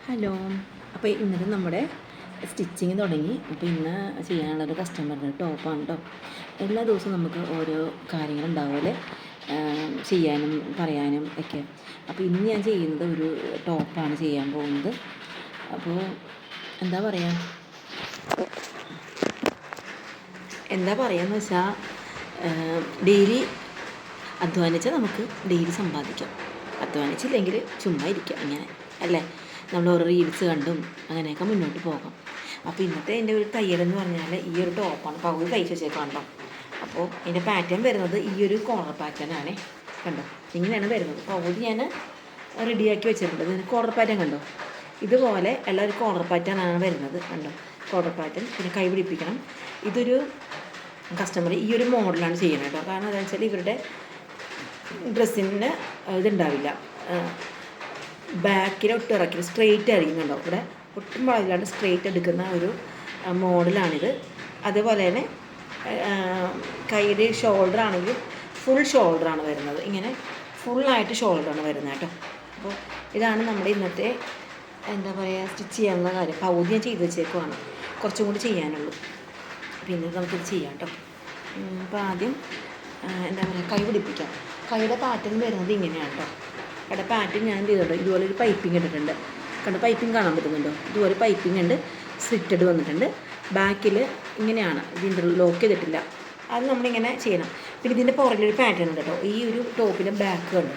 Hello. അപ്പോൾ ഇന്നലെ നമ്മുടെ സ്റ്റിച്ചിങ് തുടങ്ങി. അപ്പോൾ ഇന്ന് ചെയ്യാനുള്ളൊരു കസ്റ്റമറിൻ്റെ ടോപ്പാണ് കേട്ടോ. എല്ലാ ദിവസവും നമുക്ക് ഓരോ കാര്യങ്ങളുണ്ടാവുമല്ലേ, ചെയ്യാനും പറയാനും ഒക്കെ. അപ്പോൾ ഇന്ന് ഞാൻ ചെയ്യുന്നത് ഒരു ടോപ്പാണ് ചെയ്യാൻ പോകുന്നത്. അപ്പോൾ എന്താ പറയുകയെന്ന് വെച്ചാൽ, ഡെയിലി അധ്വാനിച്ചാൽ നമുക്ക് ഡെയിലി സമ്പാദിക്കാം, അധ്വാനിച്ചില്ലെങ്കിൽ ചുമ്മാ ഇരിക്കാം, ഇങ്ങനെ അല്ലേ. നമ്മൾ ഓരോ റീൽസ് കണ്ടും അങ്ങനെയൊക്കെ മുന്നോട്ട് പോകാം. അപ്പോൾ ഇന്നത്തെ എൻ്റെ ഒരു തയ്യലെന്ന് പറഞ്ഞാൽ ഈ ഒരു ടോപ്പാണ്. പകുതി തയ്ച്ച് വെച്ചേക്കാണ്ടോ. അപ്പോൾ ഇതിൻ്റെ പാറ്റേൺ വരുന്നത് ഈ ഒരു കോളർ പാറ്റേൺ ആണ്. കണ്ടോ, ഇങ്ങനെയാണ് വരുന്നത്. പകുതി ഞാൻ റെഡിയാക്കി വെച്ചിട്ടുണ്ട്. ഇതിന് കോളർ പാറ്റേൺ കണ്ടോ, ഇതുപോലെ ഉള്ള ഒരു കോളർ പാറ്റേൺ ആണ് വരുന്നത്. കണ്ടോ, കോളർ പാറ്റേൺ. പിന്നെ കൈ പിടിപ്പിക്കണം. ഇതൊരു കസ്റ്റമർ ഈ ഒരു മോഡലാണ് ചെയ്യുന്നത് കേട്ടോ. കാരണം എന്താണെന്ന് വെച്ചാൽ ഇവരുടെ ഡ്രസ്സിന് ഇതുണ്ടാവില്ല, ബാക്കിൽ ഒട്ടും ഇറക്കി സ്ട്രെയിറ്റ് ആയിരിക്കുന്നുണ്ടോ. ഇവിടെ ഒട്ടും വളരില്ലാണ്ട് സ്ട്രെയിറ്റ് എടുക്കുന്ന ഒരു മോഡലാണിത്. അതേപോലെ തന്നെ കൈയുടെ ഷോൾഡർ ആണെങ്കിൽ ഫുൾ ഷോൾഡറാണ് വരുന്നത്. ഇങ്ങനെ ഫുള്ളായിട്ട് ഷോൾഡറാണ് വരുന്നത് കേട്ടോ. അപ്പോൾ ഇതാണ് നമ്മുടെ ഇന്നത്തെ സ്റ്റിച്ച് ചെയ്യാനുള്ള കാര്യം. പകുതി ഞാൻ ചെയ്ത് വെച്ചേക്കുവാണ്, കുറച്ചും കൂടി ചെയ്യാനുള്ളൂ. പിന്നെ നമുക്കിത് ചെയ്യാം കേട്ടോ. അപ്പോൾ ആദ്യം കൈ പിടിപ്പിക്കാം. കൈയുടെ പാറ്റേൺ വരുന്നത് ഇങ്ങനെയാണ് കേട്ടോ. കൈയുടെ പാറ്റേൺ ഞാൻ ചെയ്തിട്ടുണ്ട്. ഇതുപോലെ ഒരു പൈപ്പിംഗ് ഇട്ടിട്ടുണ്ട്. കണ്ട് പൈപ്പിംഗ് കാണാൻ പറ്റുന്നുണ്ടോ? ഇതുപോലെ പൈപ്പിംഗ് ഉണ്ട്, സ്ലിറ്റഡ് വന്നിട്ടുണ്ട്. ബാക്കിൽ ഇങ്ങനെയാണ്, ഇത് ലോക്ക് ചെയ്തിട്ടില്ല. അത് നമ്മളിങ്ങനെ ചെയ്യണം. പിന്നെ ഇതിൻ്റെ പുറകിലൊരു പാറ്റേൺ ഉണ്ട് കേട്ടോ. ഈ ഒരു ടോപ്പിൻ്റെ ബാക്ക് കണ്ടോ,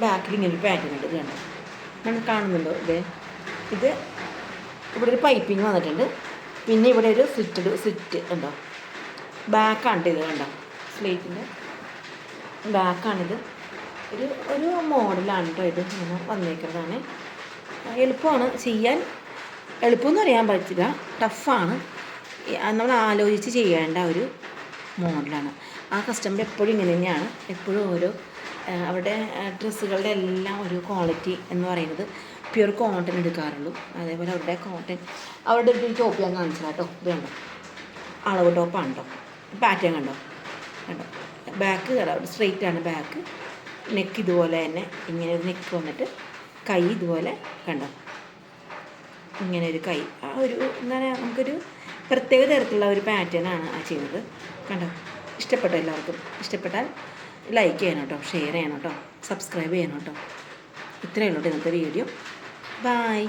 ബാക്കിൽ ഇങ്ങനെ ഒരു പാറ്റേൺ ഉണ്ട്. ഇത് കണ്ടോ, നമ്മൾ കാണുന്നുണ്ടോ? ഇത് ഇവിടെ ഒരു പൈപ്പിംഗ് വന്നിട്ടുണ്ട്. പിന്നെ ഇവിടെ ഒരു സ്ലിറ്റ് ഉണ്ടോ, ബാക്കാണ് ഇത് കണ്ടോ. സ്ലേറ്റിൻ്റെ ബാക്കാണിത്. ഒരു മോഡലാണ് കേട്ടോ. ഇത് ഇങ്ങനെ വന്നേക്കുന്നതാണ്. എളുപ്പമാണ് ചെയ്യാൻ. എളുപ്പമെന്ന് അറിയാൻ പറ്റില്ല, ടഫാണ്. നമ്മൾ ആലോചിച്ച് ചെയ്യേണ്ട ഒരു മോഡലാണ്. ആ കസ്റ്റമർ എപ്പോഴും ഇങ്ങനെ തന്നെയാണ്. എപ്പോഴും അവരുടെ ഡ്രസ്സുകളുടെ എല്ലാം ഒരു ക്വാളിറ്റി എന്ന് പറയുന്നത് പ്യുർ കോട്ടൺ എടുക്കാറുള്ളൂ. അതേപോലെ അവരുടെ ഒരു ടോപ്പ് ഞാൻ കാണിച്ചില്ല കേട്ടോ. ഇത് കണ്ടോ, അളവ് ടോപ്പാണ് കേട്ടോ. പാറ്റേൺ കണ്ടോ, ബാക്ക് കണ്ടോ, സ്ട്രെയിറ്റ് ആണ് ബാക്ക്. നെക്ക് ഇതുപോലെ തന്നെ ഇങ്ങനെ ഒരു നെക്ക് വന്നിട്ട് കൈ ഇതുപോലെ കണ്ടോ, ഇങ്ങനെ ഒരു കൈ. ആ ഒരു നമുക്കൊരു പ്രത്യേക തരത്തിലുള്ള ഒരു പാറ്റേണാണ് ആ ചെയ്യുന്നത്. കണ്ടോ, ഇഷ്ടപ്പെട്ടോ? എല്ലാവർക്കും ഇഷ്ടപ്പെട്ടാൽ ലൈക്ക് ചെയ്യണം കേട്ടോ, ഷെയർ ചെയ്യണം കേട്ടോ, സബ്സ്ക്രൈബ് ചെയ്യണം കേട്ടോ. ഇത്രയേ ഉള്ളൂ ഇന്നത്തെ വീഡിയോ. ബൈ.